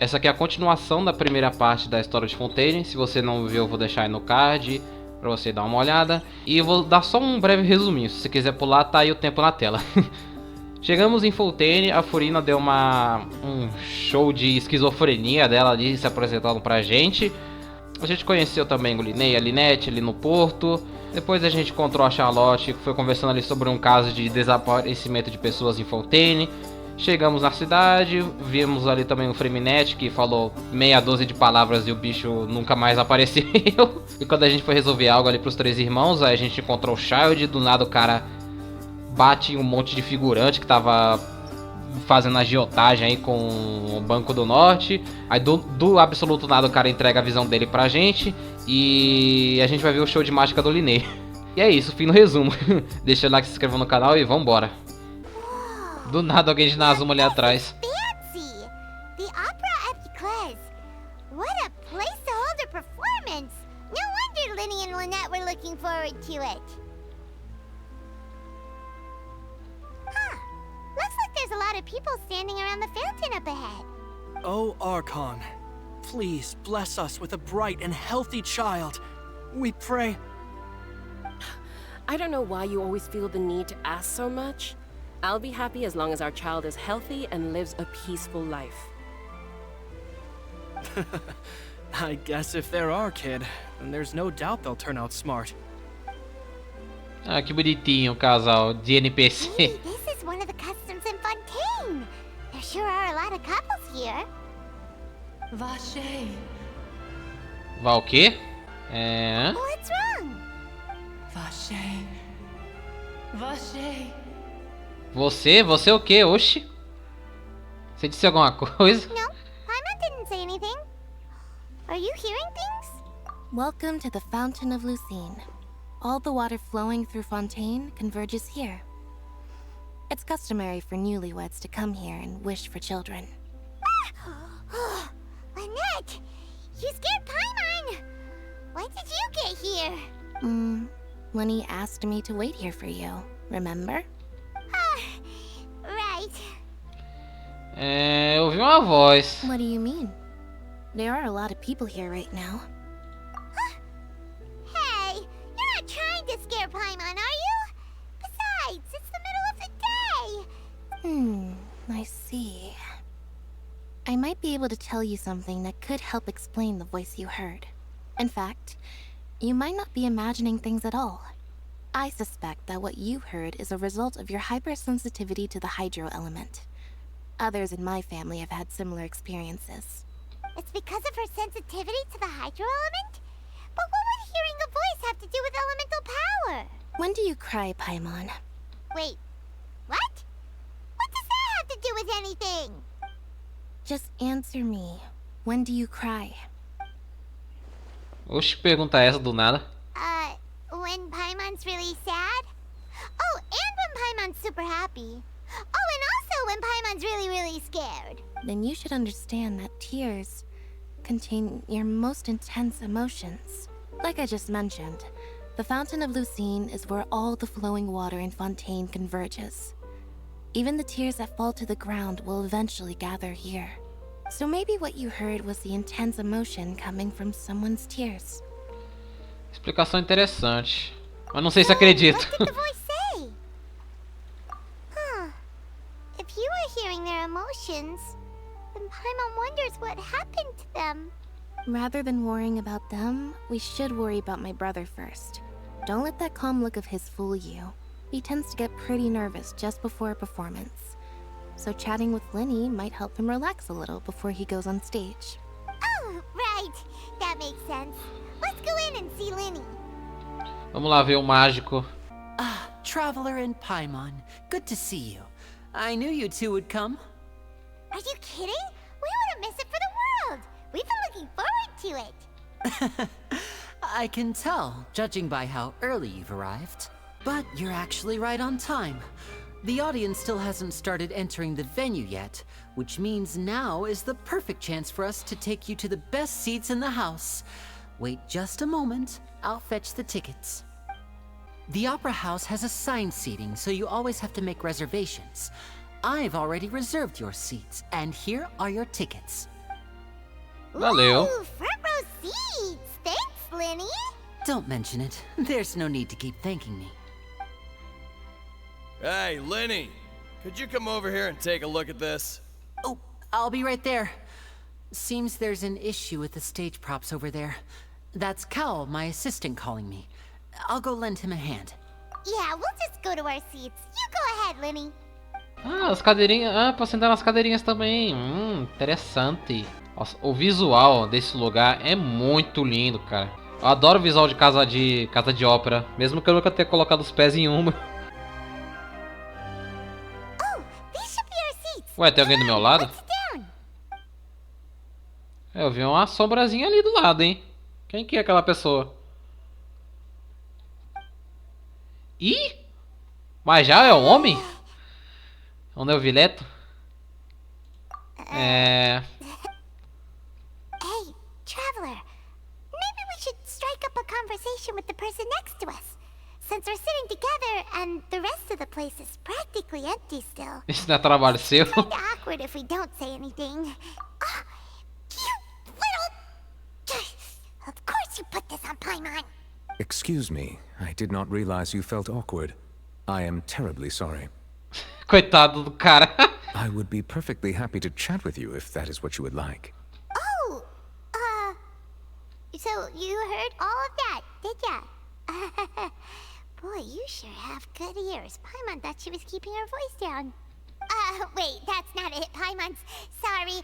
Essa aqui é a continuação da primeira parte da história de Fontaine. Se você não viu, eu vou deixar aí no card pra você dar uma olhada. E eu vou dar só um breve resuminho. Se você quiser pular, tá aí o tempo na tela. Chegamos em Fontaine, a Furina deu um show de esquizofrenia dela ali, se apresentando pra gente. A gente conheceu também o LYNEY, a Lynette ali no porto. Depois a gente encontrou a Charlotte, que foi conversando ali sobre um caso de desaparecimento de pessoas em Fontaine. Chegamos na cidade, vimos ali também o Freminet, que falou meia dúzia de palavras e o bicho nunca mais apareceu. E quando a gente foi resolver algo ali pros três irmãos, aí a gente encontrou o Child, do nada o cara bate em um monte de figurante que tava fazendo agiotagem aí com o Banco do Norte. Aí do absoluto nada o cara entrega a visão dele pra gente. E a gente vai ver o show de mágica do LYNEY. E é isso, fim no resumo. Deixa o like, se inscreva no canal e vambora. Do nada alguém de Nazuma ali atrás. Fancy! The opera at Claire's. What a place to hold a performance! No wonder Linny and Lynette were looking forward to it. Huh. Looks like there's a lot of people standing around the fountain up ahead. Oh, Archon, please bless us with a bright and healthy child. We pray. I don't know why you always feel the need to ask so much. I'll be happy as long as our child is healthy and lives a peaceful life. I guess if they're our kid, then there's no doubt they'll turn out smart. Ah, que bonitinho o casal de NPC. Hey, this is one of the customs in Fontaine. There sure are a lot of couples here. Vache. Vai o quê? É... What's wrong? Vache. Vache. Você o quê? Oxi. Você disse alguma coisa? No, Paimon didn't say anything. Are you hearing things? Welcome to the Fountain of Lucine. All the water flowing through Fontaine converges here. It's customary for newlyweds to come here and wish for children. Lynette! You scared Paimon! When did you get here? Lenny asked me to wait here for you, remember? Right. É, eu ouvi uma voz. What do you mean? There are a lot of people here right now. Hey, you're not trying to scare Paimon, are you? Besides, it's the middle of the day. I see. I might be able to tell you something that could help explain the voice you heard. In fact, you might not be imagining things at all. I suspect that what you heard is a result of your hypersensitivity to the hydro element. Others in my family have had similar experiences. It's because of her sensitivity to the hydro element? But what would hearing a voice have to do with elemental power? When do you cry, Paimon? Wait, what? What does that have to do with anything? Just answer me. When do you cry? Oxi, pergunta essa do nada. When Paimon's really sad? Oh, and when Paimon's super happy. Oh, and also when Paimon's really, really scared. Then you should understand that tears contain your most intense emotions. Like I just mentioned, the Fountain of Lucine is where all the flowing water in Fontaine converges. Even the tears that fall to the ground will eventually gather here. So maybe what you heard was the intense emotion coming from someone's tears. Explicação interessante. Mas não sei se acredito. What did the voice say? Huh. If you were hearing their emotions, then Paimon wonders what happened to them. Rather than worrying about them, we should worry about my brother first. Don't let that calm look of his fool you. He tends to get pretty nervous just before a performance. So chatting with Linny might help him relax a little before he goes on stage. Oh, right. That makes sense. Let's go in and see Linny. Vamos lá ver o mágico. Ah, Traveler and Paimon. Good to see you. I knew you two would come. Are you kidding? We wouldn't miss it for the world. We've been looking forward to it. I can tell, judging by how early you've arrived. But you're actually right on time. The audience still hasn't started entering the venue yet, which means now is the perfect chance for us to take you to the best seats in the house. Wait just a moment, I'll fetch the tickets. The Opera House has assigned seating, so you always have to make reservations. I've already reserved your seats, and here are your tickets. Valeu. Ooh, front row seats. Thanks, LYNEY. Don't mention it. There's no need to keep thanking me. Hey, LYNEY, could you come over here and take a look at this? Oh, I'll be right there. Seems there's an issue with the stage props over there. That's Cal, my assistant, calling me. I'll go lend him a hand. Yeah, we'll just go to our seats. You go ahead, LYNEY. Ah, as cadeirinhas. Ah, posso sentar nas cadeirinhas também. Interessante. Nossa, o visual desse lugar é muito lindo, cara. Eu adoro o visual de casa de ópera, mesmo que eu nunca tenha colocado os pés em uma. Oh, these should be our seats. Ué, tem alguém do meu lado? Let's down. É, eu vi uma sombrazinha ali do lado, hein? Quem que é aquela pessoa? Ih! Mas já é um homem? É um neovileto? É... Hey, traveler. Maybe we should strike up a conversation with the person next to us. Since we're sitting together and the rest of the place is practically empty still. Isso não é trabalho seu? Kinda awkward if we don't say anything. Oh, you little... Of course you put this on Paimon. Excuse me, I did not realize you felt awkward. I am terribly sorry. Coitado do cara. I would be perfectly happy to chat with you if that is what you would like. Oh, so you heard all of that, did ya? Boy, you sure have good ears. Paimon thought she was keeping her voice down. Wait, that's not it. Paimon's sorry.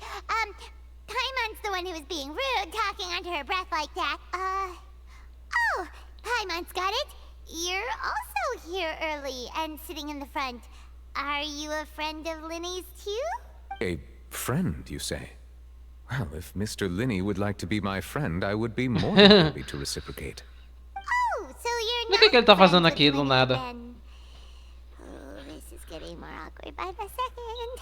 Paimon's the one who was being rude, talking under her breath like that. Oh, Paimon's got it. You're also here early and sitting in the front. Are you a friend of LYNEY's too? A friend, you say? Well, if Mr. LYNEY would like to be my friend, I would be more than happy to reciprocate. Oh, so you're O not que ele tá friends fazendo with aqui do LYNEY nada? then? Oh, this is getting more awkward by the second.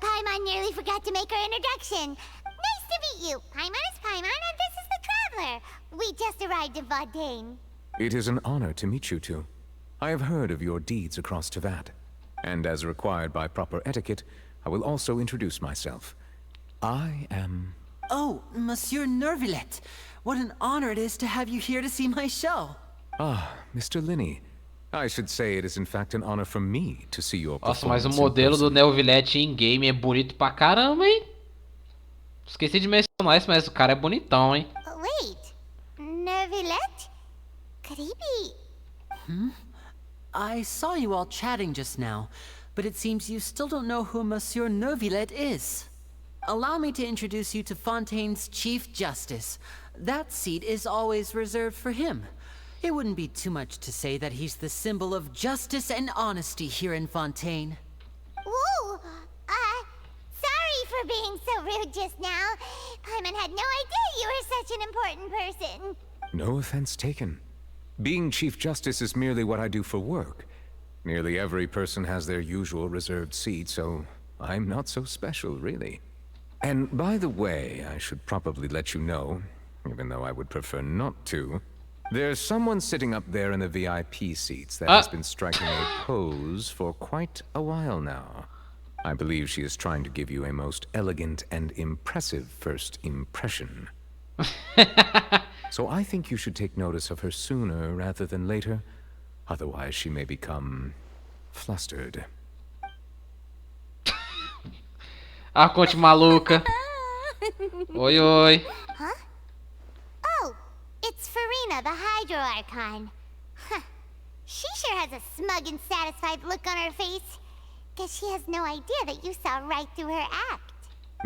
Paimon nearly forgot to make her introduction. Nice to meet you. Paimon is Paimon, and this is the Traveler. We just arrived in Fontaine. It is an honor to meet you two. I have heard of your deeds across Tevat, and as required by proper etiquette, I will also introduce myself. I am... Oh, Monsieur Nervillet. What an honor it is to have you here to see my show. Ah, Mr. LYNEY. I should say it is in fact an honor for me to see your Nossa, mas performance o in modelo do person. Neovilete em game é bonito pra caramba, hein? Esqueci de mencionar isso, mas o cara é bonitão, hein? Wait, Nervillet? Could he be... I saw you all chatting just now, but it seems you still don't know who Monsieur Nervillet is. Allow me to introduce you to Fontaine's Chief Justice. That seat is always reserved for him. It wouldn't be too much to say that he's the symbol of justice and honesty here in Fontaine. Ooh, sorry for being so rude just now. Paimon had no idea you were such an important person. No offense taken. Being Chief Justice is merely what I do for work. Nearly every person has their usual reserved seat, so I'm not so special, really. And by the way, I should probably let you know, even though I would prefer not to, there's someone sitting up there in the VIP seats that has been striking a pose for quite a while now. I believe she is trying to give you a most elegant and impressive first impression. So I think you should take notice of her sooner rather than later. Otherwise she may become flustered. A conte maluca. Oi, oi. Huh? Oh, it's Farina, the Hydro Archon. Huh. She sure has a smug and satisfied look on her face. Guess she has no idea that you saw right through her act.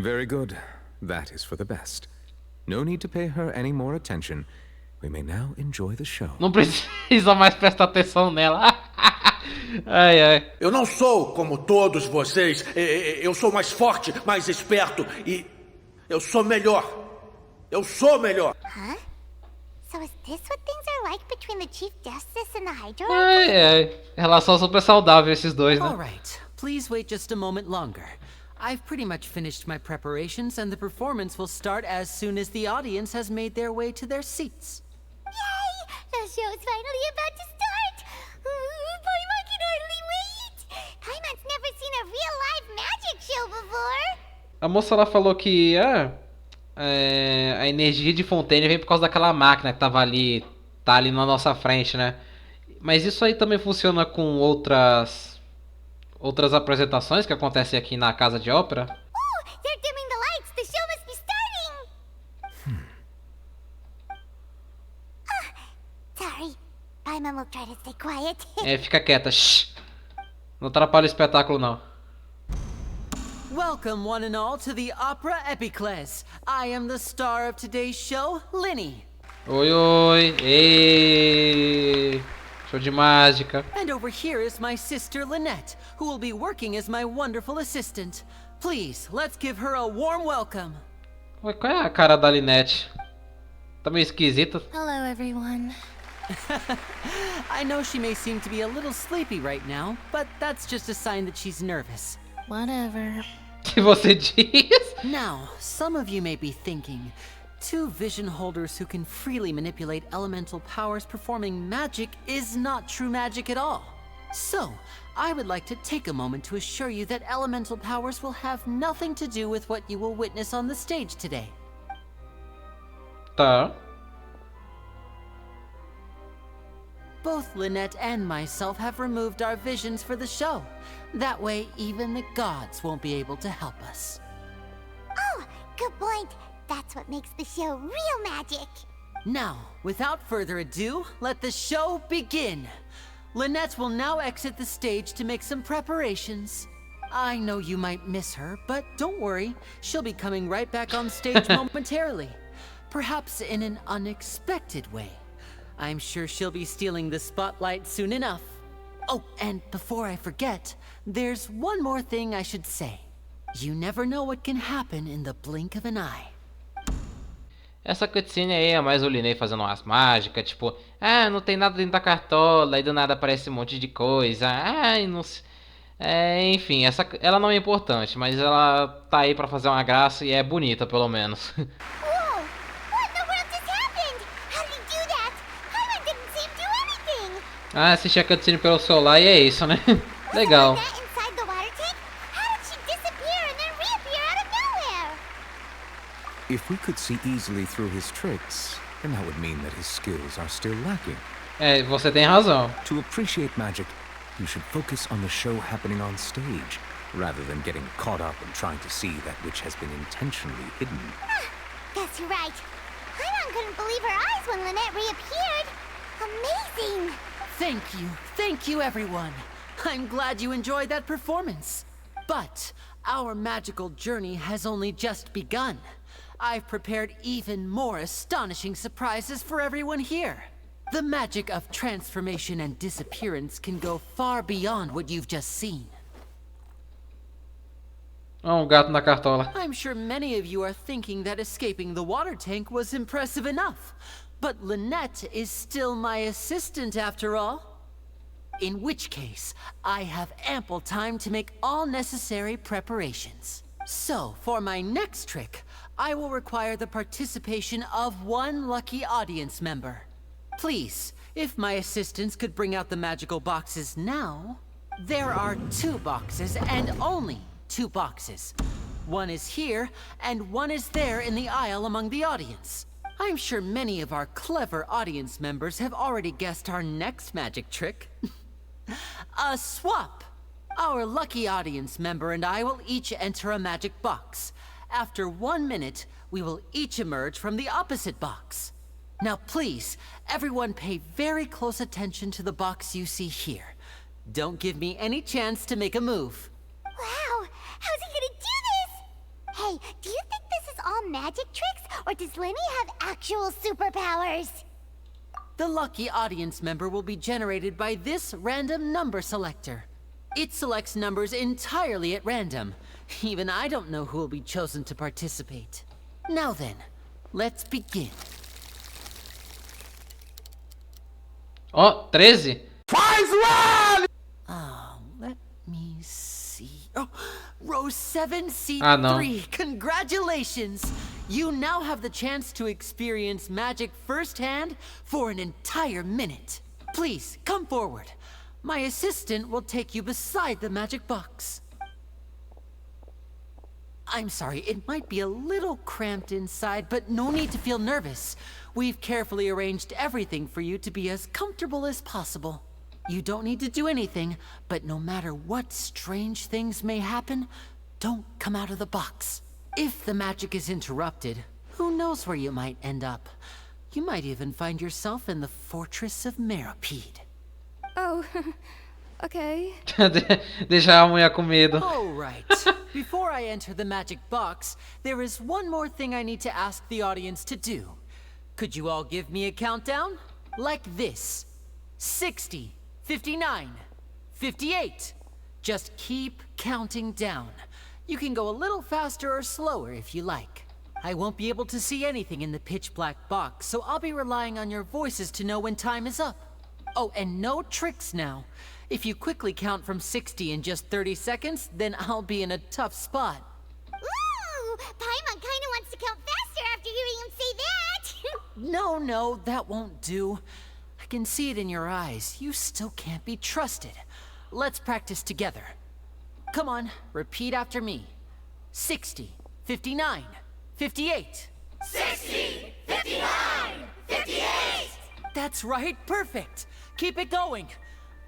Very good. That is for the best. No need to pay her any more attention. We may now enjoy the show. Não precisa mais prestar atenção nela. Ai, ai. Eu não sou como todos vocês. Eu sou mais forte, mais esperto e eu sou melhor. Eu sou melhor. Huh? So is this what things are like between the Chief Justice and the Hydro Ai, Archon? ai. Relação super saudável esses dois, né? All right, please wait just a moment longer. I've pretty much finished my preparations, and the performance will start as soon as the audience has made their way to their seats. Yay! The show's finally about to start! Paimon can hardly wait! Paimon's never seen a real live magic show before! A moça lá falou que a energia de Fontaine vem por causa daquela máquina que tava ali, tá ali na nossa frente, né? Mas isso aí também funciona com outras apresentações que acontecem aqui na casa de ópera? Oh, they're dimming the lights. The show must be starting. Sorry. Paimon will try to stay quiet. Fica quieta. Shh. Não atrapalha o espetáculo, não. Welcome, one and all, to the Opera Epiclese. I am the star of today's show, LYNEY. Oi, oi. Ei. Show de mágica. And over here is my sister Lynette, who will be working as my wonderful assistant. Please, let's give her a warm welcome. Ué, qual é a cara da Lynette? Tá meio esquisita. Hello, everyone. I know she may seem to be a little sleepy right now, but that's just a sign that she's nervous. Whatever. Que você diz? Now, some of you may be thinking, two vision holders who can freely manipulate elemental powers performing magic is not true magic at all. So, I would like to take a moment to assure you that elemental powers will have nothing to do with what you will witness on the stage today. Tá. Both Lynette and myself have removed our visions for the show. That way, even the gods won't be able to help us. Oh, good point. That's what makes the show real magic. Now, without further ado, let the show begin. Lynette will now exit the stage to make some preparations. I know you might miss her, but don't worry. She'll be coming right back on stage momentarily. Perhaps in an unexpected way. I'm sure she'll be stealing the spotlight soon enough. Oh, and before I forget, there's one more thing I should say. You never know what can happen in the blink of an eye. Essa cutscene aí é mais o LYNEY fazendo umas mágicas, tipo, não tem nada dentro da cartola, aí do nada aparece um monte de coisa, não sei. Enfim, ela não é importante, mas ela tá aí pra fazer uma graça e é bonita, pelo menos. Whoa! What in the world just happened? How did he do that? Paimon didn't see him do anything. Assistir a cutscene pelo celular e é isso, né? Legal. Was that inside the water tank? How did she disappear and then reappear out of nowhere? If we could see easily through his tricks, then that would mean that his skills are still lacking. Você tem razão. To appreciate magic, you should focus on the show happening on stage, rather than getting caught up in trying to see that which has been intentionally hidden. Guess you're right. Paimon couldn't believe her eyes when Lynette reappeared. Amazing! Thank you everyone. I'm glad you enjoyed that performance. But our magical journey has only just begun. I've prepared even more astonishing surprises for everyone here. The magic of transformation and disappearance can go far beyond what you've just seen. Gato na cartola. I'm sure many of you are thinking that escaping the water tank was impressive enough. But Lynette is still my assistant after all. In which case, I have ample time to make all necessary preparations. So, for my next trick, I will require the participation of one lucky audience member. Please, if my assistants could bring out the magical boxes now. There are 2 boxes and only 2 boxes. One is here and one is there in the aisle among the audience. I'm sure many of our clever audience members have already guessed our next magic trick. A swap! Our lucky audience member and I will each enter a magic box. After 1 minute, we will each emerge from the opposite box. Now please, everyone pay very close attention to the box you see here. Don't give me any chance to make a move. Wow! How's he gonna do this? Hey, do you think this is all magic tricks, or does LYNEY have actual superpowers? The lucky audience member will be generated by this random number selector. It selects numbers entirely at random. Even I don't know who will be chosen to participate. Now then, let's begin. Ó, 13? Let me see. Oh, row 7, seat no. 3. Congratulations! You now have the chance to experience magic firsthand for an entire minute. Please, come forward. My assistant will take you beside the magic box. I'm sorry, it might be a little cramped inside, but no need to feel nervous. We've carefully arranged everything for you to be as comfortable as possible. You don't need to do anything, but no matter what strange things may happen, don't come out of the box. If the magic is interrupted, who knows where you might end up? You might even find yourself in the Fortress of Meropide. Oh, okay. Deixar a mulher com medo. All right. Before I enter the magic box, there is one more thing I need to ask the audience to do. Could you all give me a countdown? Like this. 60, 59, 58. Just keep counting down. You can go a little faster or slower if you like. I won't be able to see anything in the pitch black box, so I'll be relying on your voices to know when time is up. Oh, and no tricks now. If you quickly count from 60 in just 30 seconds, then I'll be in a tough spot. Ooh, Paimon kinda wants to count faster after hearing him say that. No, that won't do. I can see it in your eyes. You still can't be trusted. Let's practice together. Come on, repeat after me. 60, 59, 58. 60, 59, 58. That's right, perfect. Keep it going.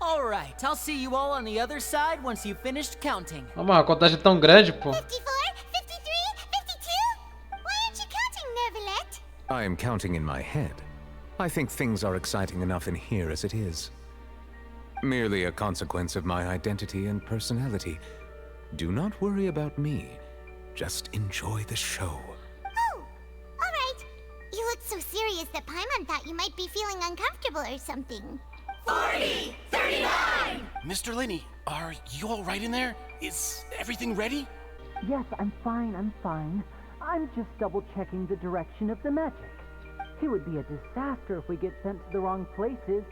All right, I'll see you all on the other side once you've finished counting. Uma contagem tão grande, pô. 54, 53, 52. Why aren't you counting, Neverlet? I am counting in my head. I think things are exciting enough in here as it is. Merely a consequence of my identity and personality. Do not worry about me. Just enjoy the show. Oh, all right. You look so serious that Paimon thought you might be feeling uncomfortable or something. 40, 39! Mr. LYNEY, are you all right in there? Is everything ready? Yes, I'm fine. I'm just double-checking the direction of the magic. It would be a disaster if we get sent to the wrong places.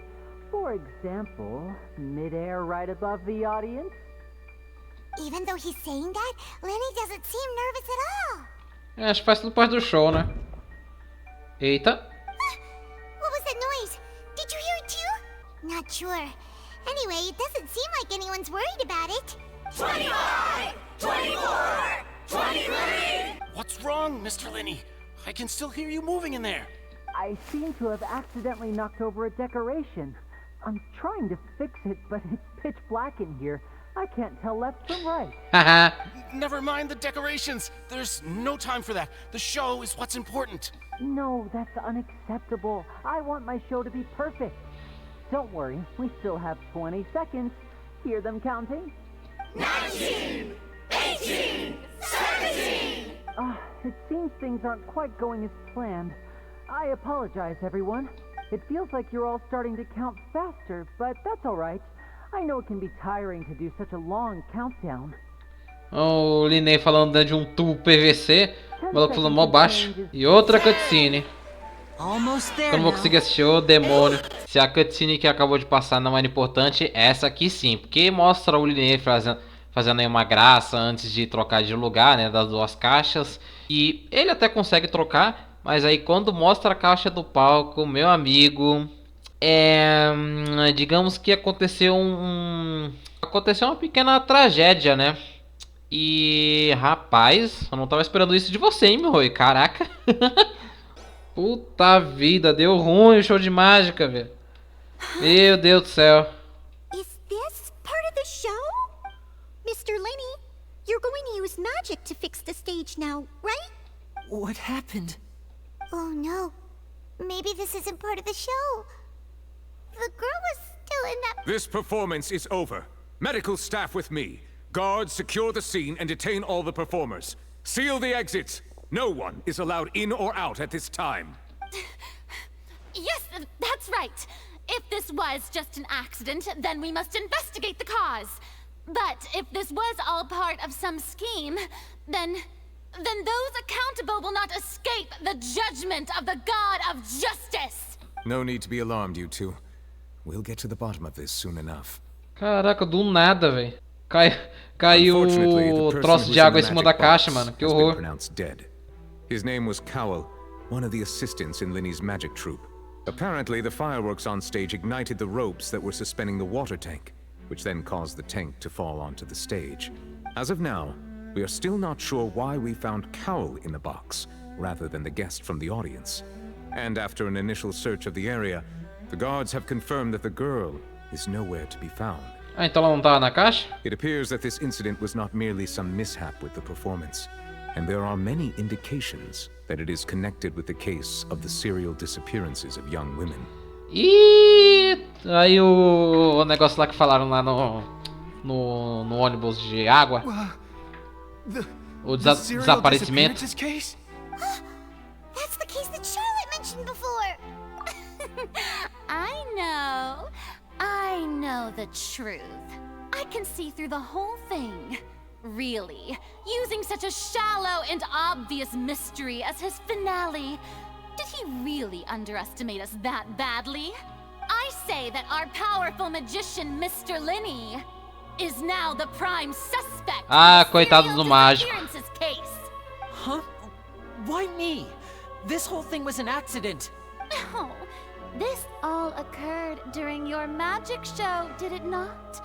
For example, mid-air right above the audience. Even though he's saying that, LYNEY doesn't seem nervous at all. É, acho que faz tudo parte do show, né? Eita. What was that noise? Did you hear it too? Not sure. Anyway, it doesn't seem like anyone's worried about it. 25, 24, 23! What's wrong, Mr. LYNEY? I can still hear you moving in there. I seem to have accidentally knocked over a decoration. I'm trying to fix it, but it's pitch black in here. I can't tell left from right. Haha. Never mind the decorations. There's no time for that. The show is what's important. No, that's unacceptable. I want my show to be perfect. Don't worry, we still have 20 seconds. Hear them counting? 19, 18, 17! It seems things aren't quite going as planned. I apologize, everyone. It feels like you're all starting to count faster, but that's all right. I know it can be tiring to do such a long countdown. O LYNEY falando de um tubo PVC, o maluco falando mó baixo. E outra cutscene. Eu não vou conseguir assistir, ô demônio. Se a cutscene que acabou de passar não era importante, essa aqui sim. Porque mostra o LYNEY fazendo aí uma graça antes de trocar de lugar, né, das duas caixas. E ele até consegue trocar, mas aí quando mostra a caixa do palco, meu amigo... digamos que aconteceu uma pequena tragédia, né? E rapaz, eu não tava esperando isso de você, hein, meu Rui? Caraca. Puta vida, deu ruim o show de mágica, velho. Meu Deus do céu. Is this part of the show? Mr. LYNEY, you're going to use magic to fix the stage now, right? What happened? Oh no. Maybe this isn't part of the show. The girl was still in that... This performance is over. Medical staff with me. Guards, secure the scene and detain all the performers. Seal the exits. No one is allowed in or out at this time. Yes, that's right. If this was just an accident, then we must investigate the cause. But if this was all part of some scheme, then those accountable will not escape the judgment of the God of Justice. No need to be alarmed, you two. We'll get to the bottom of this soon enough. Caraca, do nada, velho. Caiu o troço de água em cima da caixa, mano. Que horror. His name was Cowell, one of the assistants in LYNEY's magic troupe. Apparently, the fireworks on stage ignited the ropes that were suspending the water tank, which then caused the tank to fall onto the stage. As of now, We are still not sure why we found Cowl in the box, rather than the guest from the audience. And after an initial search of the area, the guards have confirmed that the girl is nowhere to be found. Ah, então ela não tava na caixa? It appears that this incident was not merely some mishap with the performance, and there are many indications that it is connected with the case of the serial disappearances of young women. E aí o negócio lá que falaram lá no ônibus de água. O desaparecimento. That's the case that Charlotte mentioned before. I know the truth. I can see through the whole thing. Really, using such a shallow and obvious mystery as his finale. Did he really underestimate us that badly? I say that our powerful magician, Mr. LYNEY, is now the prime suspect. Ah, coitado do mágico. Case. Huh? Why me? This whole thing was an accident. No, this all occurred during your magic show, did it not?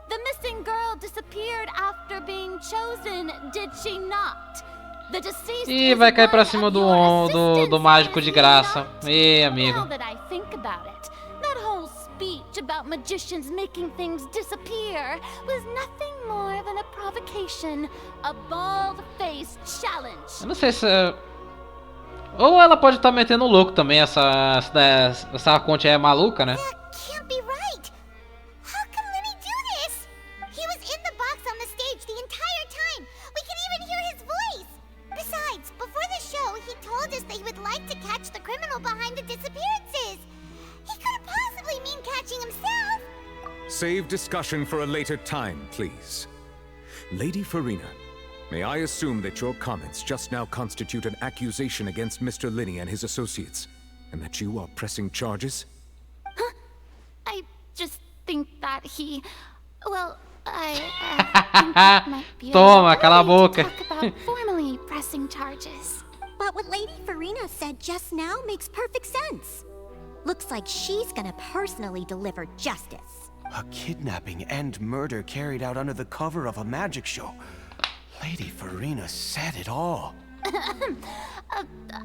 The missing girl disappeared after being chosen, did she not? The deceased Ih, vai cair pra cima do mágico de graça. Ih, amigo. Now that I think about it, that whole speech about magicians making things disappear was nothing more than a provocation, a bald-faced challenge. Eu não sei se... Ou ela pode estar metendo louco também, essa conta é maluca, né? Can't be right. How can LYNEY do this? He was in the box on the stage the entire time. We could even hear his voice. Besides, before the show, he told us that he would like to catch the criminal behind the disappearances. He couldn't possibly mean catching himself. Save discussion for a later time, please. Lady Farina, may I assume that your comments just now constitute an accusation against Mr. LYNEY and his associates, and that you are pressing charges? Huh? I just think that he... Well, I think it might be Toma, cala a boca. talk about formally pressing charges. But what Lady Farina said just now makes perfect sense. Looks like she's gonna personally deliver justice. A kidnapping and murder carried out under the cover of a magic show. Lady Farina said it all.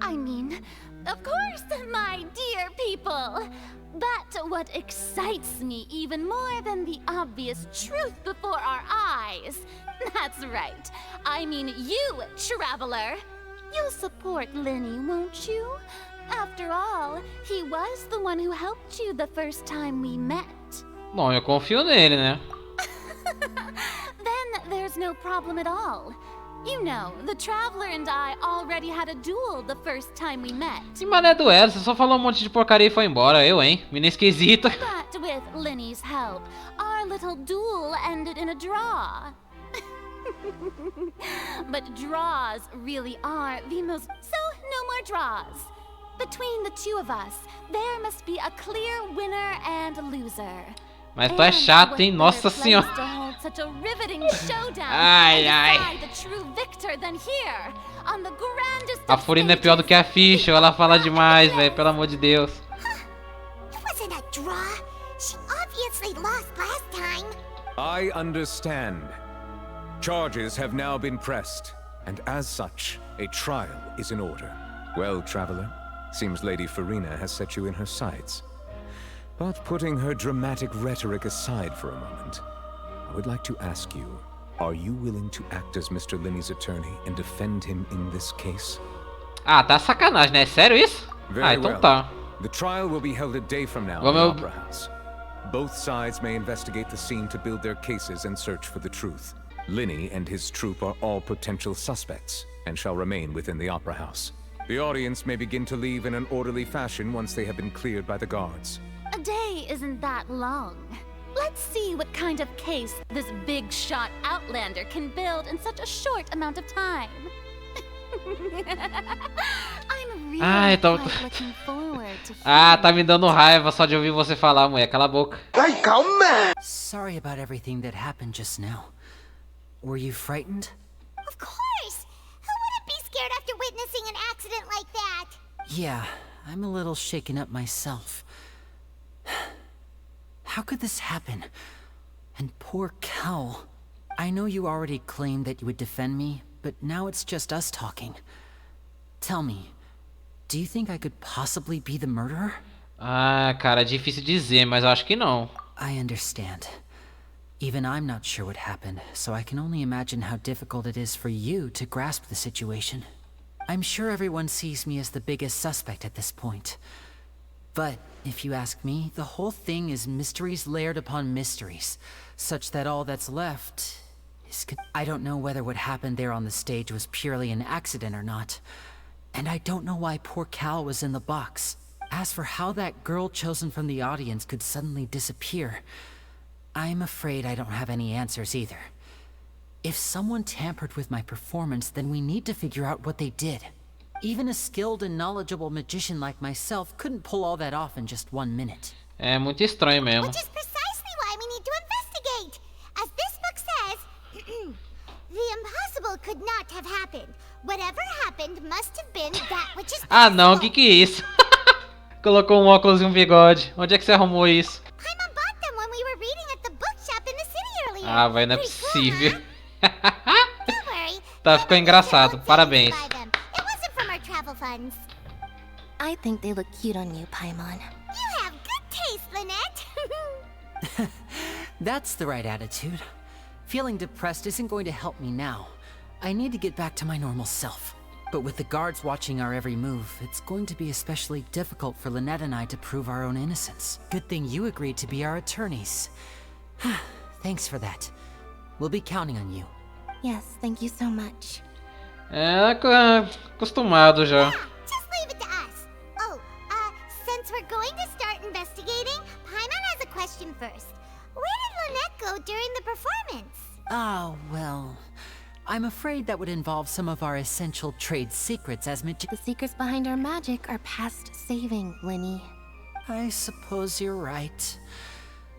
I mean, of course, my dear people. But what excites me even more than the obvious truth before our eyes, that's right, I mean you, traveler. You'll support LYNEY, won't you? After all, he was the one who helped you the first time we met. Bom, eu confio nele, né? Then there's no problem at all. You know, the Traveler and I already had a duel the first time we met. Que mané duelo, você só falou um monte de porcaria e foi embora. Eu, hein? Menina esquisita. But with LYNEY's help, our little duel ended in a draw. But draws really are the most... So, no more draws. Between the two of us, there must be a clear winner and loser. Mas tu é chato, hein? Nossa senhora. Ai, ai. A Furina é pior do que a Ficha. Ela fala demais, velho. Pelo amor de Deus. I understand. Charges have now been pressed, and as such, a trial is in order. Well, traveler, seems Lady Farina has set you in her sights. But putting her dramatic rhetoric aside for a moment, I would like to ask you, are you willing to act as Mr. LYNEY's attorney and defend him in this case? Ah, tá sacanagem, né? É sério isso? Ah, então tá. The trial will be held a day from now in the Opera House. Both sides may investigate the scene to build their cases and search for the truth. LYNEY and his troupe are all potential suspects and shall remain within the Opera House. The audience may begin to leave in an orderly fashion once they have been cleared by the guards. A day isn't that long. Let's see what kind of case this big shot outlander can build in such a short amount of time. I'm really quite looking forward to tá me dando raiva só de ouvir você falar, mulher. Cala a boca. Ai, calma! Sorry about everything that happened just now. Were you frightened? Of course! Who wouldn't be scared after witnessing an accident like that? Yeah, I'm a little shaken up myself. How could this happen? And poor Cowl. I know you already claimed that you would defend me, but now it's just us talking. Tell me, do you think I could possibly be the murderer? Ah, cara, é difícil dizer, mas eu acho que não. I understand. Even I'm not sure what happened, so I can only imagine how difficult it is for you to grasp the situation. I'm sure everyone sees me as the biggest suspect at this point. But if you ask me, the whole thing is mysteries layered upon mysteries, such that all that's left is... I don't know whether what happened there on the stage was purely an accident or not. And I don't know why poor Cal was in the box. As for how that girl chosen from the audience could suddenly disappear, I'm afraid I don't have any answers either. If someone tampered with my performance, then we need to figure out what they did. Even a skilled and knowledgeable magician like myself couldn't pull all that off in just 1 minute. É muito estranho mesmo. Which is precisely why we need to investigate. As this book says, the impossible could not have happened. Whatever happened must have been that which is possible. Ah não, que é isso? Colocou um óculos e um bigode. Onde é que você arrumou isso? Paimon bought them when we were reading at the bookshop in the city earlier. Ah, vai, não é possível. Cool, huh? Don't worry. Tá, ficou engraçado. Parabéns. It wasn't from our travel funds. I think they look cute on you, Paimon. You have good taste, Lynette. That's the right attitude. Feeling depressed isn't going to help me now. I need to get back to my normal self. But with the guards watching our every move, it's going to be especially difficult for Lynette and I to prove our own innocence. Good thing you agreed to be our attorneys. Thanks for that. We'll be counting on you. Yes, thank you so much. É, acostumado já. Just leave it to us. Oh, since we're going to start investigating, Paimon has a question first. Where did Lynette go during the performance? Oh, well... I'm afraid that would involve some of our essential trade secrets as The secrets behind our magic are past saving, LYNEY. I suppose you're right.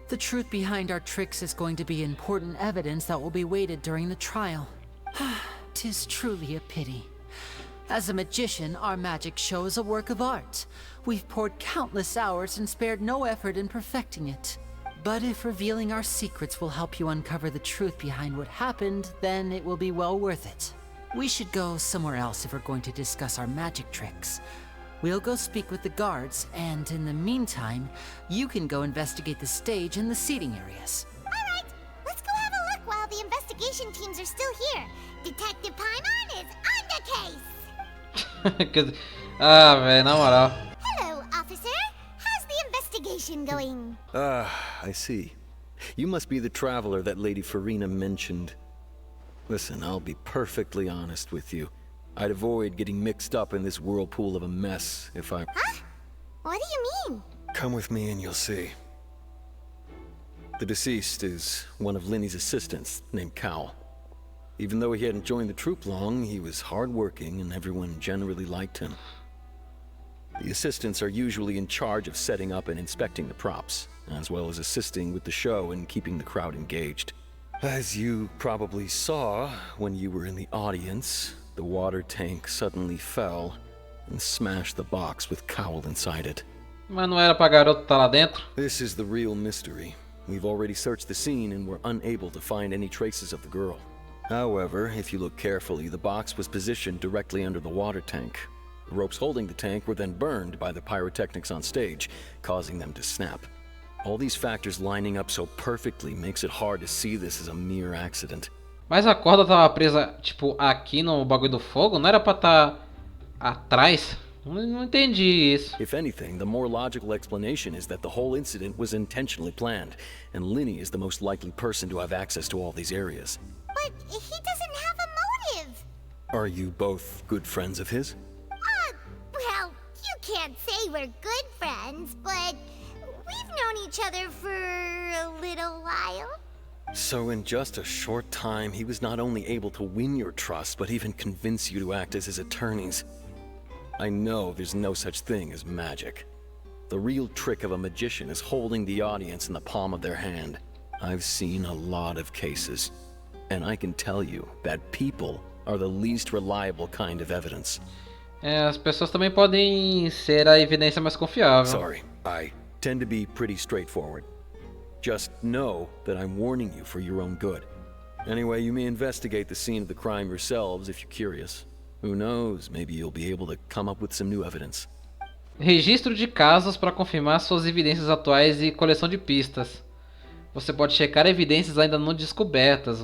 The truth behind our tricks is going to be important evidence that will be weighted during the trial. 'Tis truly a pity. As a magician, our magic show is a work of art. We've poured countless hours and spared no effort in perfecting it. But if revealing our secrets will help you uncover the truth behind what happened, then it will be well worth it. We should go somewhere else if we're going to discuss our magic tricks. We'll go speak with the guards, and in the meantime, you can go investigate the stage and the seating areas. Alright, let's go have a look while the investigation teams are still here. Detective Paimon is on the case! Ah, velho, na moral. Hello, officer. How's the investigation going? I see. You must be the traveler that Lady Farina mentioned. Listen, I'll be perfectly honest with you. I'd avoid getting mixed up in this whirlpool of a mess if I... Huh? What do you mean? Come with me and you'll see. The deceased is one of LYNEY's assistants, named Cal. Even though he hadn't joined the troupe long, he was hardworking and everyone generally liked him. The assistants are usually in charge of setting up and inspecting the props, as well as assisting with the show and keeping the crowd engaged. As you probably saw when you were in the audience, the water tank suddenly fell and smashed the box with Cowl inside it. Mas não era pra garoto tá lá dentro? This is the real mystery. We've already searched the scene and were unable to find any traces of the girl. However, if you look carefully, the box was positioned directly under the water tank. The ropes holding the tank were then burned by the pyrotechnics on stage, causing them to snap. All these factors lining up so perfectly makes it hard to see this as a mere accident. Mas a corda tava presa, tipo, aqui no bagulho do fogo? Não era pra tá atrás? Não entendi isso. If anything, the more logical explanation is that the whole incident was intentionally planned, and LYNEY is the most likely person to have access to all these areas. But he doesn't have a motive. Are you both good friends of his? Well, you can't say we're good friends, but we've known each other for a little while. So in just a short time, he was not only able to win your trust, but even convince you to act as his attorneys. I know there's no such thing as magic. The real trick of a magician is holding the audience in the palm of their hand. I've seen a lot of cases, and I can tell you that people are the least reliable kind of evidence. As pessoas também podem ser a evidência mais confiável. Sorry, I tend to be pretty straightforward. Just know that I'm warning you for your own good. Anyway, you may investigate the scene of the crime yourselves if you're curious. Who knows, maybe you'll be able to come up with some new evidence. Registro de casos para confirmar suas evidências atuais e coleção de pistas. Você pode checar evidências ainda não descobertas.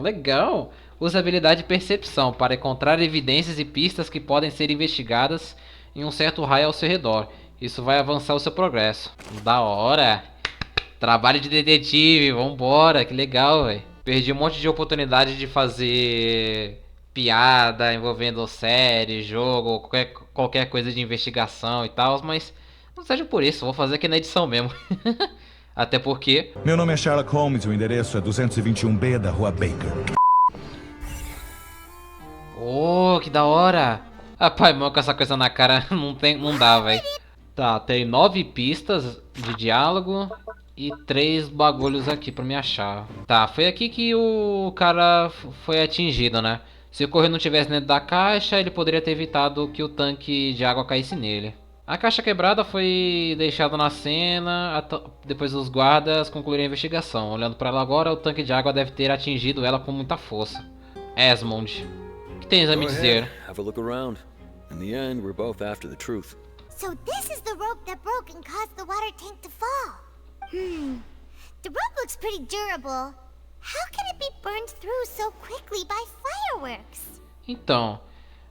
Legal! Use a habilidade de percepção para encontrar evidências e pistas que podem ser investigadas em um certo raio ao seu redor. Isso vai avançar o seu progresso. Da hora! Trabalho de detetive, vambora, que legal, velho. Perdi um monte de oportunidade de fazer piada envolvendo série, jogo, qualquer coisa de investigação e tal, mas não seja por isso, vou fazer aqui na edição mesmo. Até porque... Meu nome é Sherlock Holmes e o endereço é 221B da Rua Baker. Oh, que da hora! Rapaz, mano, com essa coisa na cara não dá, velho. Tá, tem 9 pistas de diálogo e 3 bagulhos aqui pra me achar. Tá, foi aqui que o cara foi atingido, né? Se o correio não tivesse dentro da caixa, ele poderia ter evitado que o tanque de água caísse nele. A caixa quebrada foi deixada na cena, depois os guardas concluíram a investigação. Olhando pra ela agora, o tanque de água deve ter atingido ela com muita força. Esmond, o que tens a me dizer? Have a look around. In the end, we're both after the truth. So this is the rope that broke and caused the water tank to fall. The rope looks pretty durable. How can it be burned through so quickly by fireworks? Então,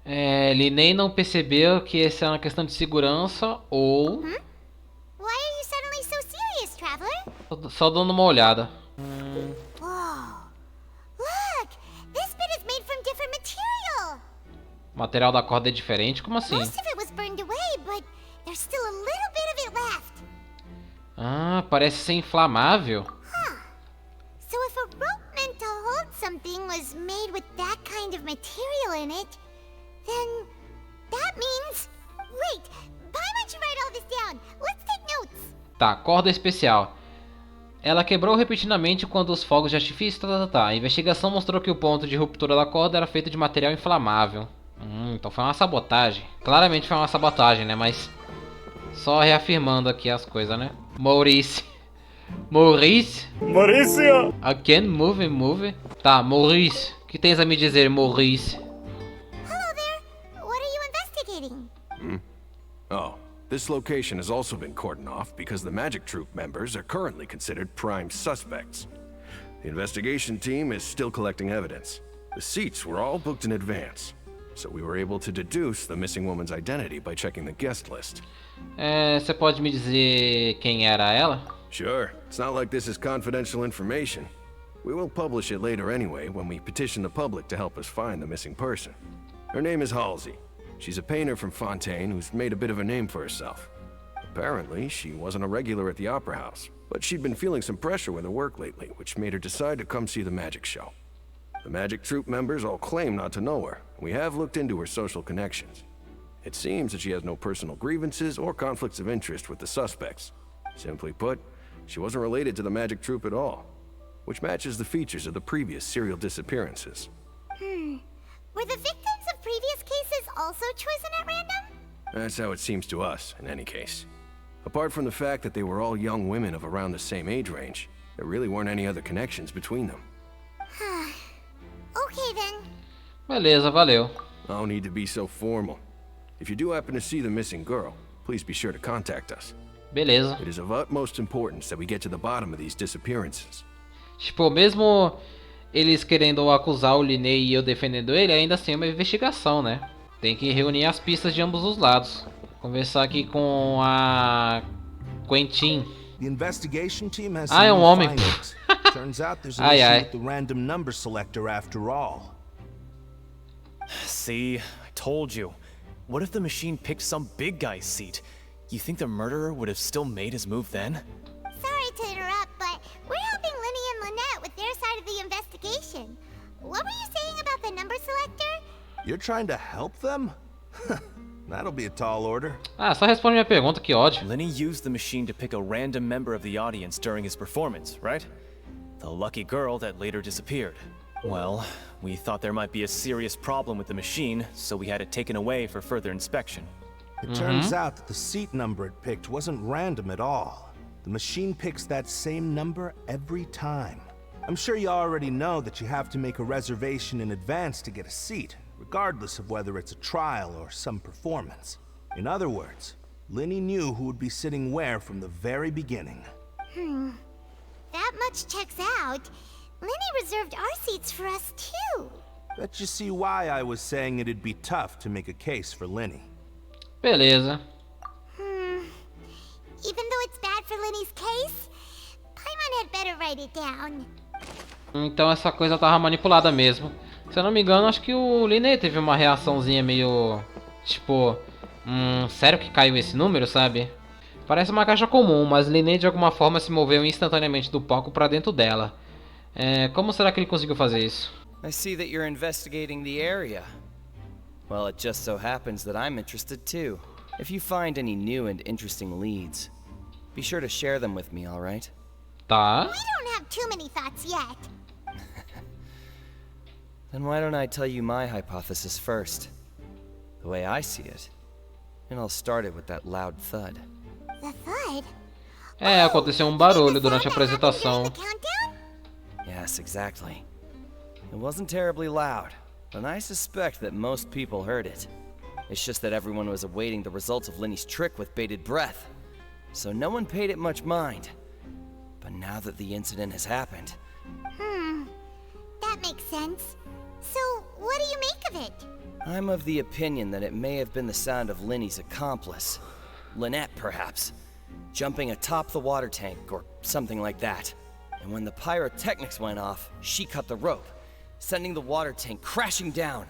LYNEY não percebeu que essa é uma questão de segurança ou... Why are you suddenly so serious, traveler? Só dando uma olhada. Whoa. Look, this bit is made from different material. O material da corda é diferente? Como assim? Most of it was burned away, but there's still a little bit of it left. Ah, parece ser inflamável. So if a rope meant to hold something was made with that kind of material in it, then that means... Wait, why don't you write all this down? Let's take notes. Tá, corda especial. Ela quebrou repentinamente quando os fogos de artifício... A investigação mostrou que o ponto de ruptura da corda era feito de material inflamável. Então foi uma sabotagem. Claramente foi uma sabotagem, né? Mas só reafirmando aqui as coisas, né? Maurice. I can't move. Tá, Maurice. O que tens a me dizer, Maurice? Hello there. What are you investigating? Oh, this location has also been cordoned off because the Magic Troop members are currently considered prime suspects. The investigation team is still collecting evidence. The seats were all booked in advance, so we were able to deduce the missing woman's identity by checking the guest list. Você pode me dizer quem era ela? Sure, it's not like this is confidential information. We will publish it later anyway when we petition the public to help us find the missing person. Her name is Halsey. She's a painter from Fontaine who's made a bit of a name for herself. Apparently, she wasn't a regular at the Opera House, but she'd been feeling some pressure with her work lately, which made her decide to come see the magic show. The Magic Troop members all claim not to know her, and we have looked into her social connections. It seems that she has no personal grievances or conflicts of interest with the suspects. Simply put, she wasn't related to the Magic Troop at all, which matches the features of the previous serial disappearances. Were the victims of previous cases also chosen at random? That's how it seems to us, in any case. Apart from the fact that they were all young women of around the same age range, there really weren't any other connections between them. Okay then. Beleza, valeu. No need to be so formal. If you do happen to see the missing girl, please be sure to contact us. Beleza. It is of utmost importance that we get to the bottom of these disappearances. Tipo, mesmo eles querendo acusar o LYNEY e eu defendendo ele, ainda assim é uma investigação, né? Tem que reunir as pistas de ambos os lados. Conversar aqui com a Quentin. The investigation team has é um homem. Turns out there's an issue with the random number selector after all. See, I told you. What if the machine picked some big guy's seat? You think the murderer would have still made his move then? Sorry to interrupt, but we're helping LYNEY and Lynette with their side of the investigation. What were you saying about the number selector? You're trying to help them? That'll be a tall order. Só responde minha pergunta, que ódio. LYNEY used the machine to pick a random member of the audience during his performance, right? The lucky girl that later disappeared. Well, we thought there might be a serious problem with the machine, so we had it taken away for further inspection. It turns out that the seat number it picked wasn't random at all. The machine picks that same number every time. I'm sure you already know that you have to make a reservation in advance to get a seat, regardless of whether it's a trial or some performance. In other words, LYNEY knew who would be sitting where from the very beginning. That much checks out. LYNEY reserved our seats for us too. Bet you see why I was saying it'd be tough to make a case for LYNEY. Beleza. Even though it's bad for LYNEY's case, Paimon had better write it down. Então essa coisa tava manipulada mesmo. Se eu não me engano, acho que o LYNEY teve uma reaçãozinha meio... Tipo... sério que caiu esse número, sabe? Parece uma caixa comum, mas LYNEY de alguma forma se moveu instantaneamente do palco pra dentro dela. Como será que ele conseguiu fazer isso? I see that you're investigating the area. Well, it just so happens that I'm interested too. If you find any new and interesting leads, be sure to share them with me, alright? Tá. We don't have too many thoughts yet. Then why don't I tell you my hypothesis first? The way I see it. And I'll start it with that loud thud. The thud? Aconteceu um barulho durante a apresentação. Yes, exactly. It wasn't terribly loud, but I suspect that most people heard it. It's just that everyone was awaiting the results of LYNEY's trick with bated breath, so no one paid it much mind. But now that the incident has happened... That makes sense. So, what do you make of it? I'm of the opinion that it may have been the sound of LYNEY's accomplice. Lynette, perhaps. Jumping atop the water tank, or something like that. And when the pyrotechnics went off, she cut the rope, sending the water tank crashing down.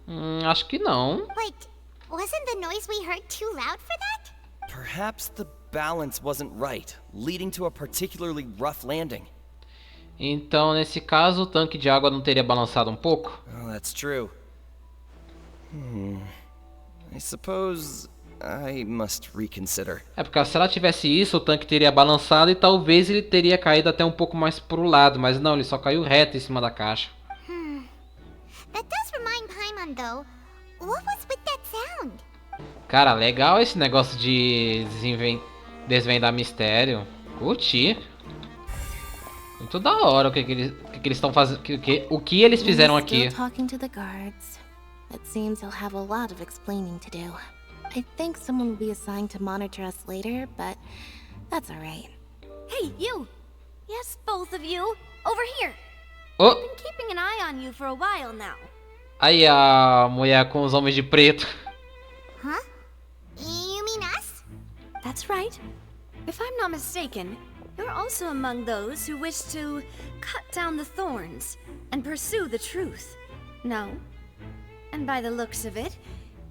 Acho que não. Wait, wasn't the noise we heard too loud for that? Perhaps the balance wasn't right, leading to a particularly rough landing. Então, nesse caso, o tanque de água não teria balançado um pouco? Oh, that's true. I suppose I must reconsider. Porque se ela tivesse isso, o tanque teria balançado e talvez ele teria caído até um pouco mais pro lado, mas não, ele só caiu reto em cima da caixa. That does remind Paimon though. What was with that sound? Cara, legal esse negócio de desvendar mistério. Curti. Muito da hora o que eles estão fazendo, o que eles fizeram aqui. Talking to the guards. It seems he'll have a lot of explaining to do. I think someone will be assigned to monitor us later, but that's alright. Hey, you! Yes, both of you! Over here! Oh. I've been keeping an eye on you for a while now. Aí a mulher com os homens de preto. Huh? You mean us? That's right. If I'm not mistaken, you're also among those who wish to cut down the thorns and pursue the truth. No? And by the looks of it,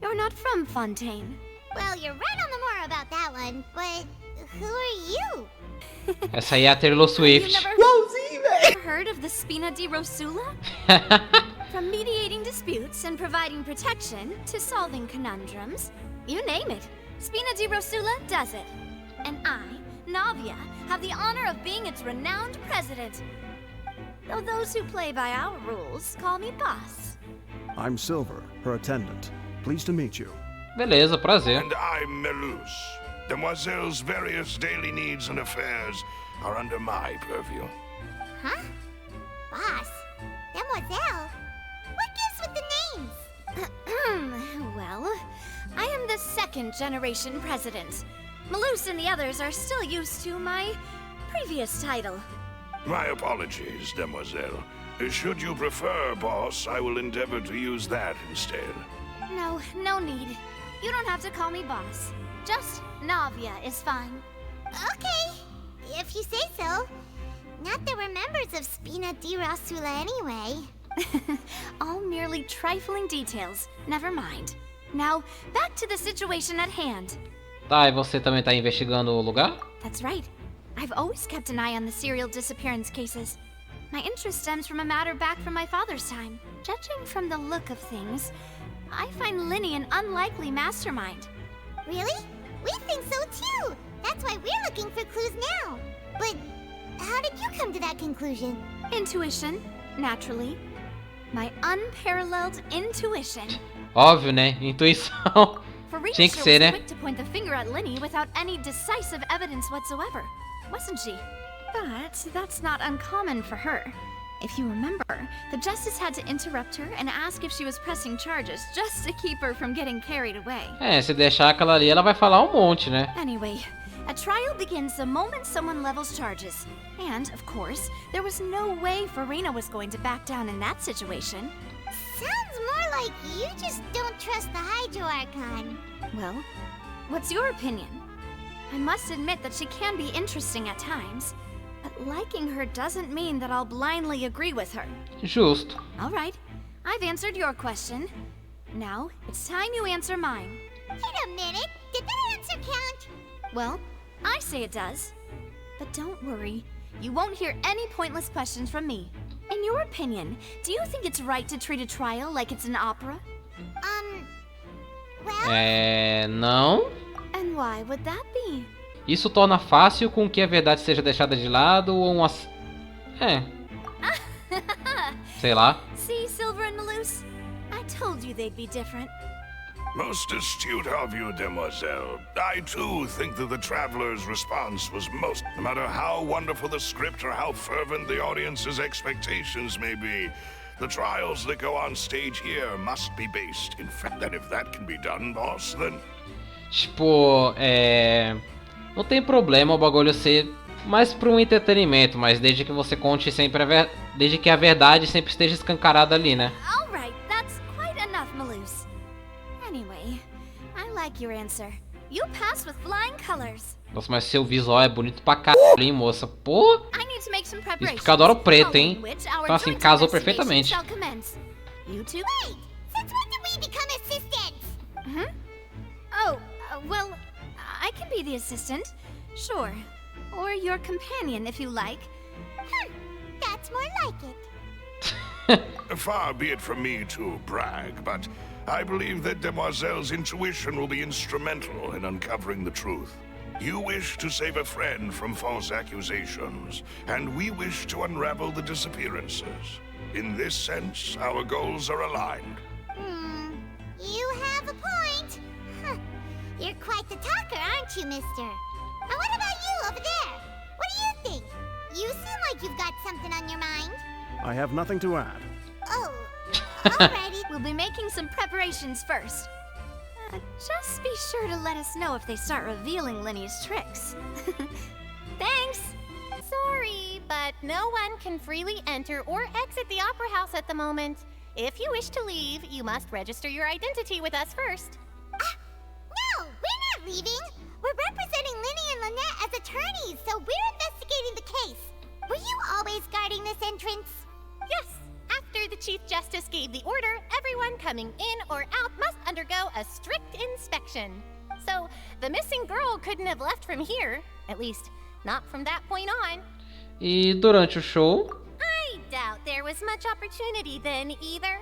you're not from Fontaine. Well, you're right on the more about that one, but who are you? Essa aí é a Taylor Swift. Ever heard of the Spina di Rosula? From mediating disputes and providing protection to solving conundrums, you name it, Spina di Rosula does it. And I, Navia, have the honor of being its renowned president. Though those who play by our rules call me boss. I'm Silver, her attendant. Pleased to meet you. Beleza, prazer. And I'm Melus. Demoiselle's various daily needs and affairs are under my purview. Huh? Boss? Demoiselle? What gives with the names? Well, I am the second generation president. Melus and the others are still used to my previous title. My apologies, Demoiselle. Should you prefer, boss, I will endeavor to use that instead. No, no need. You don't have to call me boss. Just Navia is fine. Okay, if you say so. Not that we're members of Spina di Rosula anyway. All merely trifling details. Never mind. Now, back to the situation at hand. Tá, e você também tá investigando o lugar? That's right. I've always kept an eye on the serial disappearance cases. My interest stems from a matter back from my father's time. Judging from the look of things, I find LYNEY an unlikely mastermind. Really? We think so too! That's why we're looking for clues now. But how did you come to that conclusion? Intuition, naturally. My unparalleled intuition. Óbvio, né? Intuição. Tinha que ser, né? Quick to point the finger at LYNEY without any decisive evidence whatsoever, wasn't she? But that's not uncommon for her. If you remember, the Justice had to interrupt her and ask if she was pressing charges just to keep her from getting carried away. Se deixar aquela ali, ela vai falar um monte, né? Anyway, a trial begins the moment someone levels charges. And, of course, there was no way Farina was going to back down in that situation. Sounds more like you just don't trust the Hydro Archon. Well, what's your opinion? I must admit that she can be interesting at times. But liking her doesn't mean that I'll blindly agree with her. Justo. All right, I've answered your question. Now, it's time you answer mine. Wait a minute, did that answer count? Well, I say it does. But don't worry, you won't hear any pointless questions from me. In your opinion, do you think it's right to treat a trial like it's an opera? Well... Não. And why would that be? Isso torna fácil com que a verdade seja deixada de lado ou uma... Sei lá. See, Silver and Malus? I told you they'd be different. Most astute of you, demoiselle. I too think that the traveler's response was most... No matter how wonderful the script or how fervent the audience's expectations may be, the trials that go on stage here must be based in fact. And if that can be done, boss, then... Tipo, não tem problema o bagulho ser mais para um entretenimento, mas desde que você conte sempre desde que a verdade sempre esteja escancarada ali, né? All right, that's quite enough, Malus. Anyway, I like your answer. You passed with flying colors. Nossa, mas seu visual é bonito pra caralho, hein, moça? Pô! Isso porque eu adoro preto, hein? Então assim, casou perfeitamente. You two... Wait! Since when did we become assistants? Oh, well, I can be the assistant. Sure. Or your companion, if you like. That's more like it. Far be it from me to brag, but I believe that Demoiselle's intuition will be instrumental in uncovering the truth. You wish to save a friend from false accusations, and we wish to unravel the disappearances. In this sense, our goals are aligned. You have a point. You're quite the talker, aren't you, mister? And what about you over there? What do you think? You seem like you've got something on your mind. I have nothing to add. Oh, alrighty. We'll be making some preparations first. Just be sure to let us know if they start revealing LYNEY's tricks. Thanks! Sorry, but no one can freely enter or exit the Opera House at the moment. If you wish to leave, you must register your identity with us first. No, we're not leaving. We're representing LYNEY and Lynette as attorneys, so we're investigating the case. Were you always guarding this entrance? Yes. After the Chief Justice gave the order, everyone coming in or out must undergo a strict inspection. So, the missing girl couldn't have left from here. At least, not from that point on. E durante o show? I doubt there was much opportunity then either.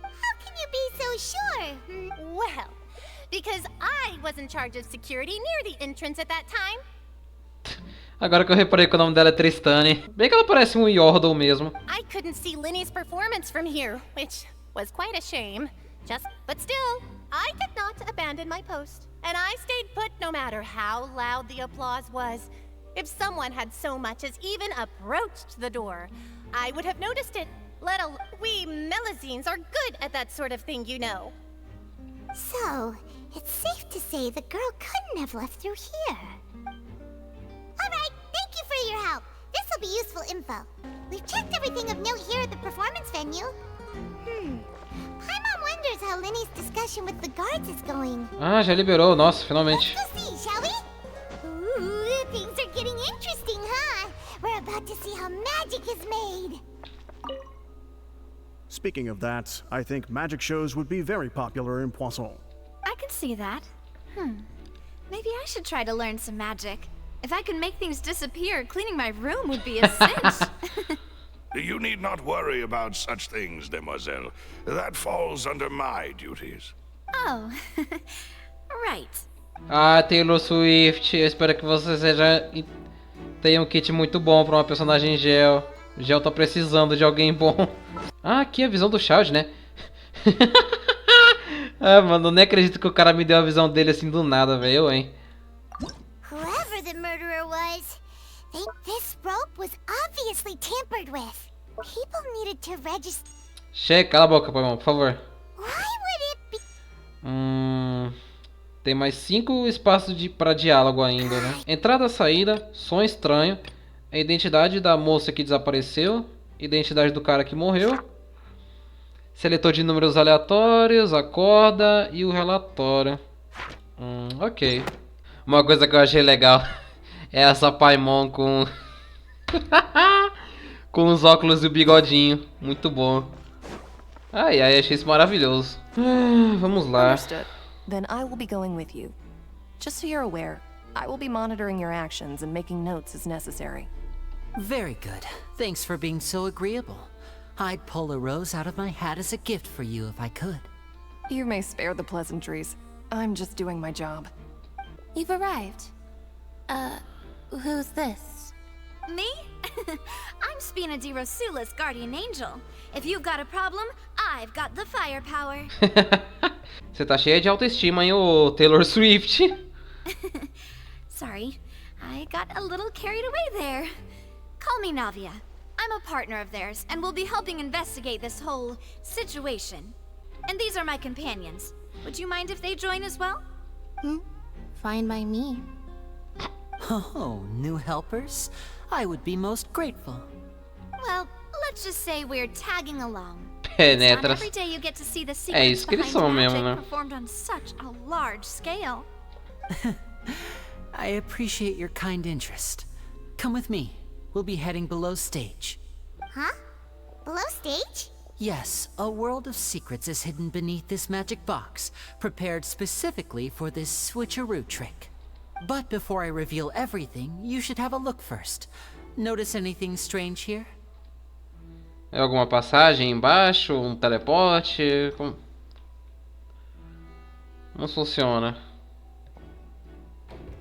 How can you be so sure? Well, because I was in charge of security near the entrance at that time. Agora que eu reparei que o nome dela é Tristane. Bem que ela parece um Yordle mesmo. I couldn't see LYNEY's performance from here, which was quite a shame. But still, I did not abandon my post. And I stayed put no matter how loud the applause was. If someone had so much as even approached the door, I would have noticed it. We Melazines are good at that sort of thing, you know. So, it's safe to say the girl couldn't have left through here. Alright, thank you for your help. This will be useful info. We've checked everything of note here at the performance venue. Paimon wonders how LYNEY's discussion with the guards is going. Ah, já liberou, nossa, finalmente. Let's go see, shall we? Ooh, things are getting interesting, huh? We're about to see how magic is made. Speaking of that, I think magic shows would be very popular in Poisson. I can see that. Maybe I should try to learn some magic. If I could make things disappear, cleaning my room would be a cinch. You need not worry about such things, demoiselle. That falls under my duties. Oh, right. Ah, Taylor Swift, eu espero que você tenha um kit muito bom pra uma personagem Gel. Gel tá precisando de alguém bom. Ah, aqui é a visão do Child, né? Ah, mano, eu nem acredito que o cara me deu a visão dele assim do nada, velho, hein? Whoever the murderer was, think this rope was obviously tampered with. People needed to register. Chega, cala a boca, Paimon, por favor. Why would it be? Tem mais 5 espaços para diálogo ainda, né? Entrada, saída, som estranho, a identidade da moça que desapareceu, identidade do cara que morreu, seletor de números aleatórios, a corda e o relatório. Ok. Uma coisa que eu achei legal é essa Paimon com com os óculos e o bigodinho, muito bom. Ai, achei isso maravilhoso. Vamos lá. Understood. Then I will be going with you. Just so you're aware, I will be monitoring your actions and making notes as necessary. Very good. Thanks for being so agreeable. I'd pull a rose out of my hat as a gift for you if I could. You may spare the pleasantries. I'm just doing my job. You've arrived. Who's this? Me? I'm Spina di Rosula's guardian angel. If you've got a problem, I've got the firepower. Você tá cheia de autoestima, hein, ô Taylor Swift? Sorry, I got a little carried away there. Call me Navia. I'm a partner of theirs, and will be helping investigate this whole situation. And these are my companions. Would you mind if they join as well? Fine by me. Oh, new helpers? I would be most grateful. Well, let's just say we're tagging along. Penetras. Not every day you get to see the É secrets isso que eles behind são magic mesmo, né? performed on such a large scale. I appreciate your kind interest. Come with me. We'll be heading below stage. Huh? Below stage? Yes, a world of secrets is hidden beneath this magic box, prepared specifically for this switcheroo trick. But before I reveal everything, you should have a look first. Notice anything strange here? É alguma passagem embaixo? Um teleporte? Como funciona?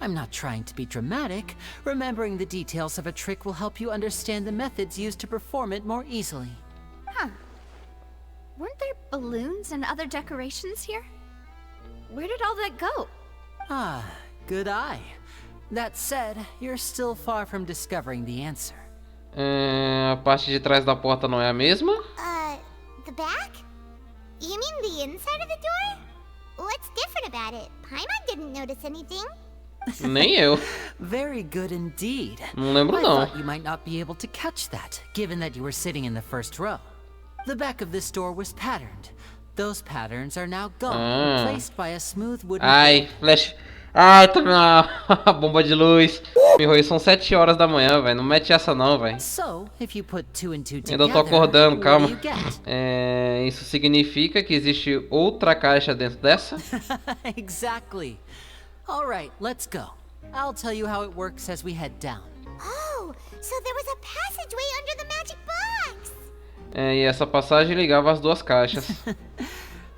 I'm not trying to be dramatic. Remembering the details of a trick will help you understand the methods used to perform it more easily. Huh. Weren't there balloons and other decorations here? Where did all that go? Ah, good eye. That said, you're still far from discovering the answer. A parte de trás da porta não é a mesma? The back? You mean the inside of the door? What's different about it? Paimon didn't notice anything. Nem eu. Very good indeed. Não lembro I não. thought you might not be able to catch that, given that you were sitting in the first row. The back of this door was patterned. Those patterns are now gone, replaced by a smooth wooden... Ai, flash... Ai, tá na bomba de luz. Me roi, são 7 horas da manhã, velho. Não mete essa não, velho. So, if you put two and two Ainda tô acordando, calma. Isso significa que existe outra caixa dentro dessa? Exactly. All right, let's go. I'll tell you how it works as we head down. Oh, so there was a passageway under the magic box. E essa passagem ligava as duas caixas.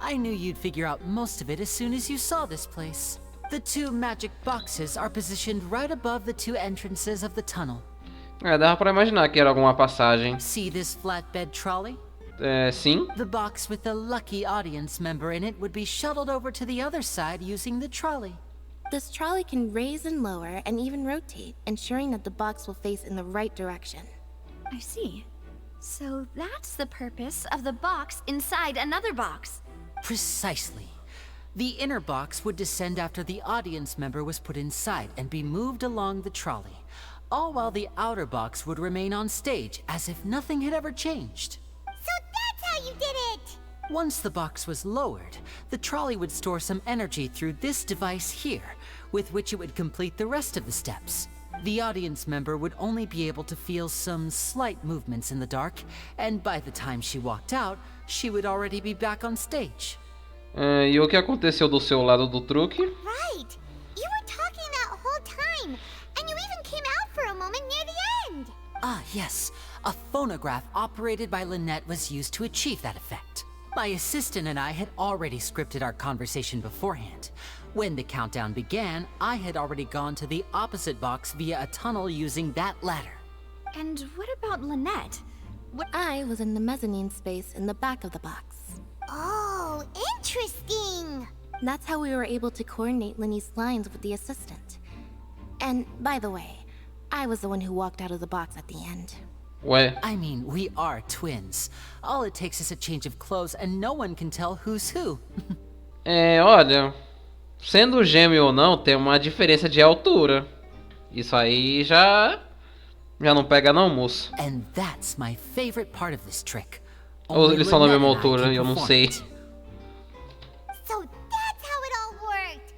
I knew you'd figure out most of it as soon as you saw this place. The two magic boxes are positioned right above the two entrances of the tunnel. Dava pra imaginar que era alguma passagem. See this flatbed trolley? Sim. The box with the lucky audience member in it would be shuttled over to the other side using the trolley. This trolley can raise and lower and even rotate, ensuring that the box will face in the right direction. I see. So that's the purpose of the box inside another box. Precisely. The inner box would descend after the audience member was put inside and be moved along the trolley, all while the outer box would remain on stage as if nothing had ever changed. So that's how you did it! Once the box was lowered, the trolley would store some energy through this device here, with which it would complete the rest of the steps. The audience member would only be able to feel some slight movements in the dark, and by the time she walked out, she would already be back on stage. E o que aconteceu do seu lado do truque? Right! You were talking that whole time, and you even came out for a moment near the end! Ah, yes. A phonograph operated by LYNEY was used to achieve that effect. My assistant and I had already scripted our conversation beforehand. When the countdown began, I had already gone to the opposite box via a tunnel using that ladder. And what about LYNEY? I was in the mezzanine space in the back of the box. Oh, interesting! That's how we were able to coordinate LYNEY's lines with the assistant. And by the way, I was the one who walked out of the box at the end. Ué. I mean, we are twins. All it takes is a change of clothes and no one can tell who's who. Olha, sendo gêmeo ou não, tem uma diferença de altura. Isso aí já não pega não, moço. And that's my favorite part of this trick. Ou eles são da mesma altura, eu não sei. So that's how it all worked.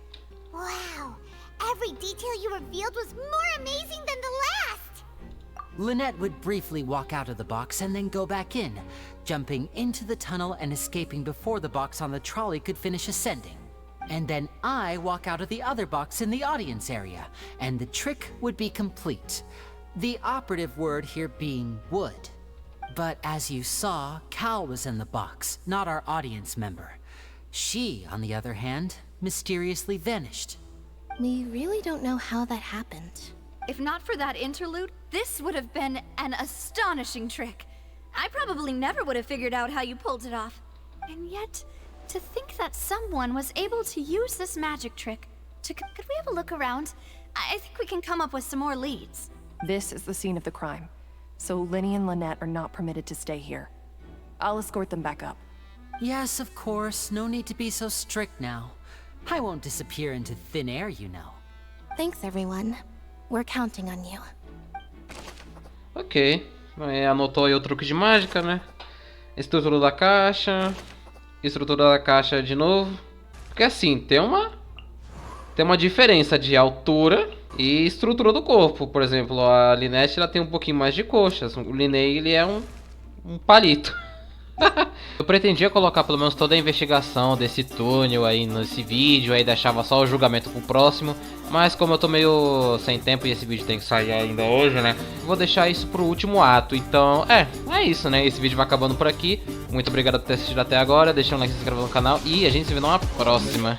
Wow. Every detail you revealed was more amazing than the last. Lynette would briefly walk out of the box and then go back in, jumping into the tunnel and escaping before the box on the trolley could finish ascending. And then I walk out of the other box in the audience area, and the trick would be complete. The operative word here being would. But as you saw, Cal was in the box, not our audience member. She, on the other hand, mysteriously vanished. We really don't know how that happened. If not for that interlude, this would have been an astonishing trick. I probably never would have figured out how you pulled it off. And yet, to think that someone was able to use this magic trick. Could we have a look around? I think we can come up with some more leads. This is the scene of the crime, so LYNEY and Lynette are not permitted to stay here. I'll escort them back up. Yes, of course. No need to be so strict now. I won't disappear into thin air, you know. Thanks, everyone. We're counting on you. Ok. Anotou aí o truque de mágica, né? Estrutura da caixa. Estrutura da caixa de novo. Porque assim, tem uma diferença de altura e estrutura do corpo. Por exemplo, a Lynette ela tem um pouquinho mais de coxas. O LYNEY ele é um palito. Eu pretendia colocar pelo menos toda a investigação desse túnel aí nesse vídeo, aí deixava só o julgamento pro próximo. Mas como eu tô meio sem tempo e esse vídeo tem que sair ainda hoje, né? Vou deixar isso pro último ato. Então, é isso, né? Esse vídeo vai acabando por aqui. Muito obrigado por ter assistido até agora. Deixa um like, se inscreva no canal e a gente se vê numa próxima.